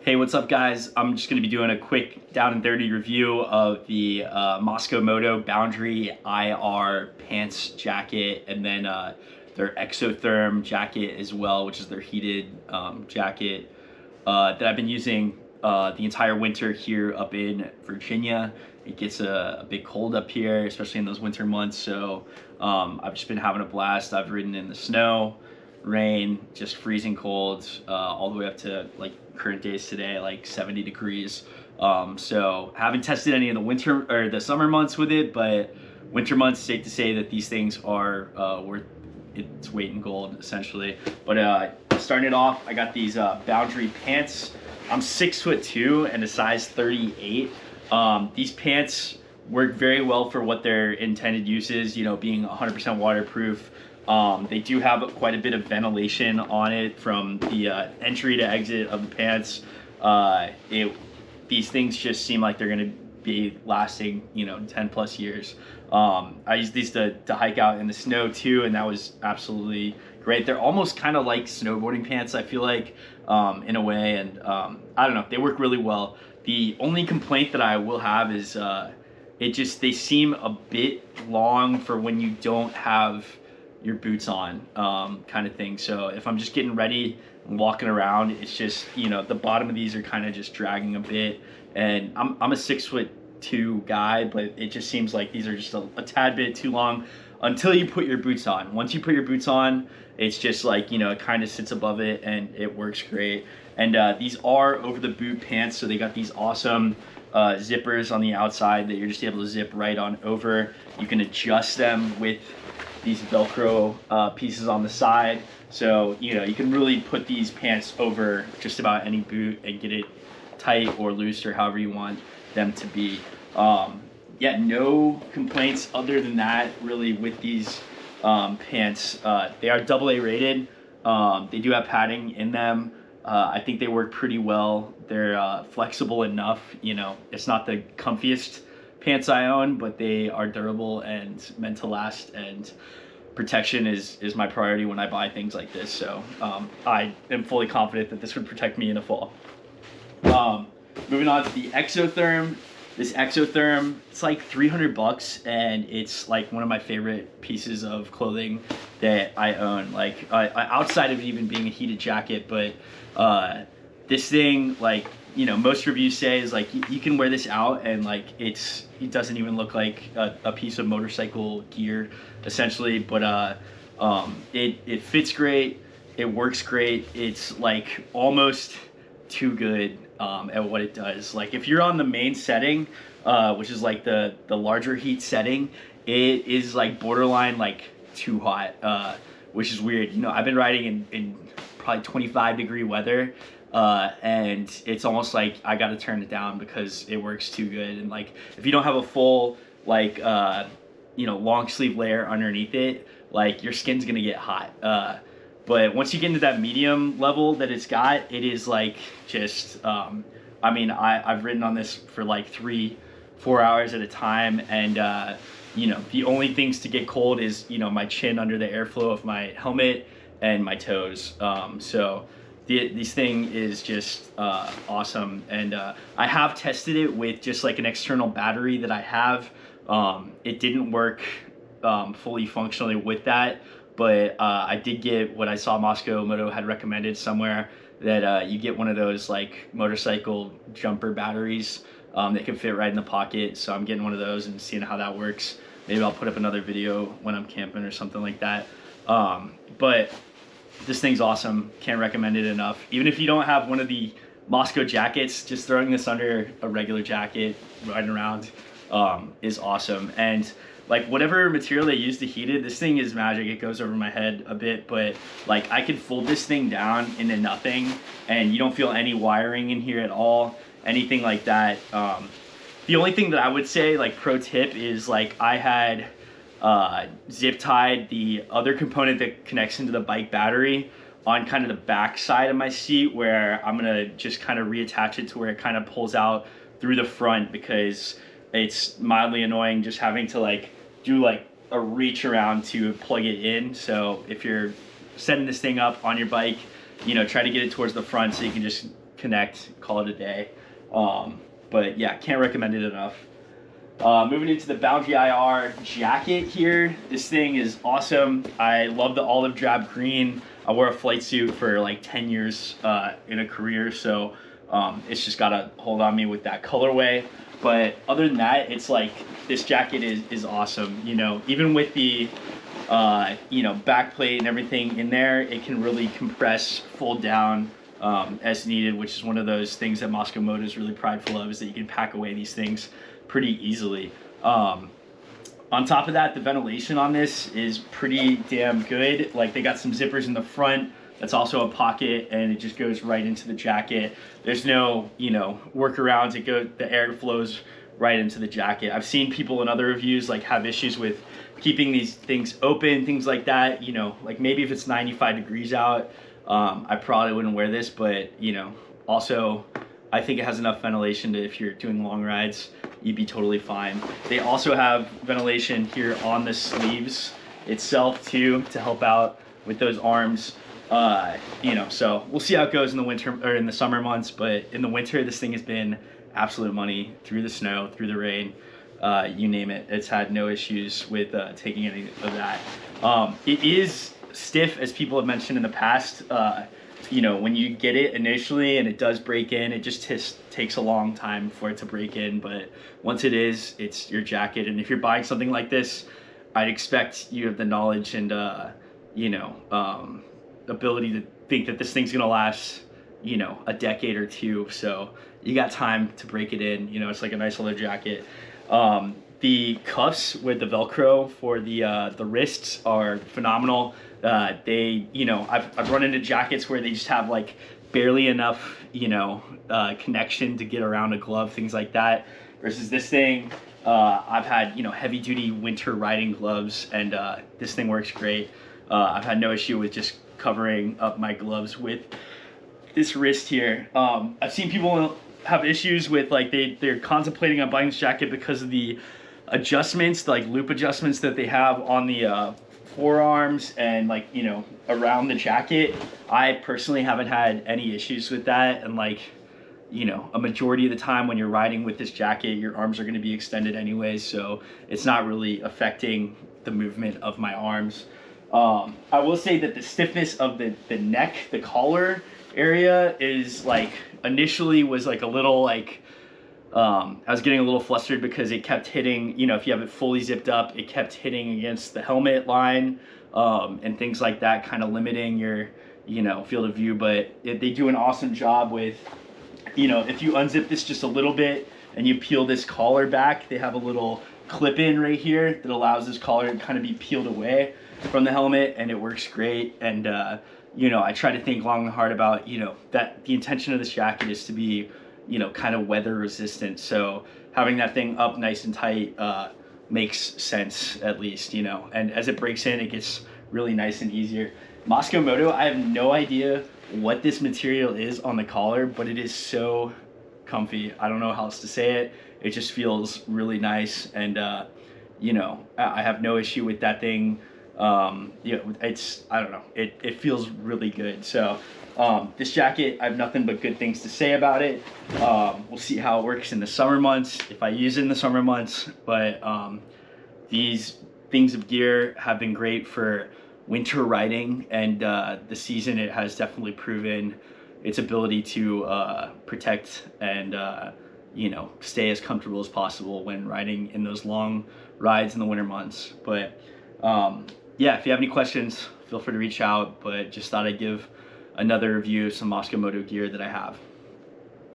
Hey, what's up guys? I'm just going to be doing a quick down and dirty review of the Mosko Moto Boundary IR pants jacket, and then their Exotherm jacket as well, which is their heated jacket that I've been using the entire winter here up in Virginia. It gets a bit cold up here, especially in those winter months, so I've just been having a blast. I've ridden in the snow, rain, just freezing cold, all the way up to like current days today, like 70 degrees. So haven't tested any of the winter or the summer months with it, but winter months, safe to say that these things are worth its weight in gold essentially. But starting it off, I got these Boundary pants. I'm 6'2" and a size 38. These pants work very well for what their intended use is, you know, being 100% waterproof. They do have quite a bit of ventilation on it from the entry to exit of the pants. These things just seem like they're going to be lasting, you know, 10 plus years. I used these to hike out in the snow too, and that was absolutely great. They're almost kind of like snowboarding pants, I feel like, in a way, and I don't know, they work really well. The only complaint that I will have is they seem a bit long for when you don't have your boots on, kind of thing. So if I'm just getting ready and walking around, it's just, you know, the bottom of these are kind of just dragging a bit, and I'm a 6'2" guy, but it just seems like these are just a tad bit too long until you put your boots on. Once you put your boots on, it's just like, you know, it kind of sits above it and it works great. And these are over the boot pants, so they got these awesome zippers on the outside that you're just able to zip right on over. You can adjust them with these Velcro pieces on the side, so you know you can really put these pants over just about any boot and get it tight or loose or however you want them to be. Yeah, no complaints other than that really with these pants. They are AA rated. They do have padding in them. I think they work pretty well. They're flexible enough, you know, it's not the comfiest pants I own, but they are durable and meant to last, and protection is my priority when I buy things like this. So I am fully confident that this would protect me in the fall. Moving on to the Exotherm. This Exotherm, it's like 300 bucks, and it's like one of my favorite pieces of clothing that I own. Like outside of it even being a heated jacket, but this thing, like, you know, most reviews say is like you can wear this out and like it doesn't even look like a piece of motorcycle gear essentially, but it fits great, it works great, it's like almost too good at what it does. Like if you're on the main setting, which is like the larger heat setting, it is like borderline like too hot, which is weird. You know, I've been riding in probably 25-degree weather, and it's almost like I gotta turn it down because it works too good. And like if you don't have a full like you know, long sleeve layer underneath it, like your skin's gonna get hot. But once you get into that medium level that it's got, it is like just I mean, I've ridden on this for like 3-4 hours at a time, and you know, the only things to get cold is, you know, my chin under the airflow of my helmet and my toes. So this thing is just awesome, and I have tested it with just like an external battery that I have. It didn't work fully functionally with that, but I did get what I saw Mosko Moto had recommended somewhere, that you get one of those like motorcycle jumper batteries that can fit right in the pocket. So I'm getting one of those and seeing how that works. Maybe I'll put up another video when I'm camping or something like that. But this thing's awesome. Can't recommend it enough. Even if you don't have one of the Mosko jackets, just throwing this under a regular jacket, riding around, is awesome. And like whatever material they use to heat it, this thing is magic. It goes over my head a bit, but like I could fold this thing down into nothing and you don't feel any wiring in here at all, anything like that. The only thing that I would say, like pro tip, is like I had zip tied the other component that connects into the bike battery on kind of the back side of my seat, where I'm gonna just kind of reattach it to where it kind of pulls out through the front, because it's mildly annoying just having to like do like a reach around to plug it in. So if you're setting this thing up on your bike, you know, try to get it towards the front so you can just connect, call it a day. But yeah, can't recommend it enough. Moving into the Boundary IR jacket here. This thing is awesome. I love the olive drab green. I wore a flight suit for like 10 years in a career, so it's just got a hold on me with that colorway. But other than that, it's like this jacket is awesome. You know, even with the you know, back plate and everything in there, it can really compress, fold down as needed, which is one of those things that Mosko Moto is really prideful of, is that you can pack away these things pretty easily. On top of that, the ventilation on this is pretty damn good. Like, they got some zippers in the front. That's also a pocket, and it just goes right into the jacket. There's no, you know, workarounds. The air flows right into the jacket. I've seen people in other reviews like have issues with keeping these things open, things like that. You know, like maybe if it's 95 degrees out, I probably wouldn't wear this, but you know, also I think it has enough ventilation to, if you're doing long rides, you'd be totally fine. They also have ventilation here on the sleeves itself too, to help out with those arms. You know, so we'll see how it goes in the winter or in the summer months, but in the winter, this thing has been absolute money through the snow, through the rain, you name it. It's had no issues with taking any of that. It is stiff, as people have mentioned in the past. You know, when you get it initially and it does break in, it just takes a long time for it to break in. But once it is, it's your jacket. And if you're buying something like this, I'd expect you have the knowledge and, you know, ability to think that this thing's gonna last, you know, a decade or two. So you got time to break it in. You know, it's like a nice leather jacket. The cuffs with the Velcro for the wrists are phenomenal. They, you know, I've run into jackets where they just have like barely enough, you know, connection to get around a glove, things like that. Versus this thing, I've had, you know, heavy duty winter riding gloves, and this thing works great. I've had no issue with just covering up my gloves with this wrist here. I've seen people have issues with, like, they're contemplating on buying this jacket because of the adjustments, like loop adjustments that they have on the forearms and, like, you know, around the jacket. I personally haven't had any issues with that, and like, you know, a majority of the time when you're riding with this jacket, your arms are going to be extended anyways, so it's not really affecting the movement of my arms. I will say that the stiffness of the neck, the collar area is like, initially was like a little like, I was getting a little flustered because it kept hitting, you know, if you have it fully zipped up, it kept hitting against the helmet line, and things like that, kind of limiting your, you know, field of view. But they do an awesome job with, you know, if you unzip this just a little bit and you peel this collar back, they have a little clip in right here that allows this collar to kind of be peeled away from the helmet, and it works great. And you know, I try to think long and hard about, you know, that the intention of this jacket is to be, you know, kind of weather resistant. So having that thing up nice and tight makes sense, at least, you know, and as it breaks in, it gets really nice and easier. Mosko Moto, I have no idea what this material is on the collar, but it is so comfy. I don't know how else to say it. It just feels really nice, and you know, I have no issue with that thing. You know, it's, I don't know, it feels really good. So this jacket, I have nothing but good things to say about it. We'll see how it works in the summer months, if I use it in the summer months. But these things of gear have been great for winter riding, and the season, it has definitely proven its ability to protect and you know, stay as comfortable as possible when riding in those long rides in the winter months. But yeah, if you have any questions, feel free to reach out, but just thought I'd give another review of some Mosko Moto gear that I have.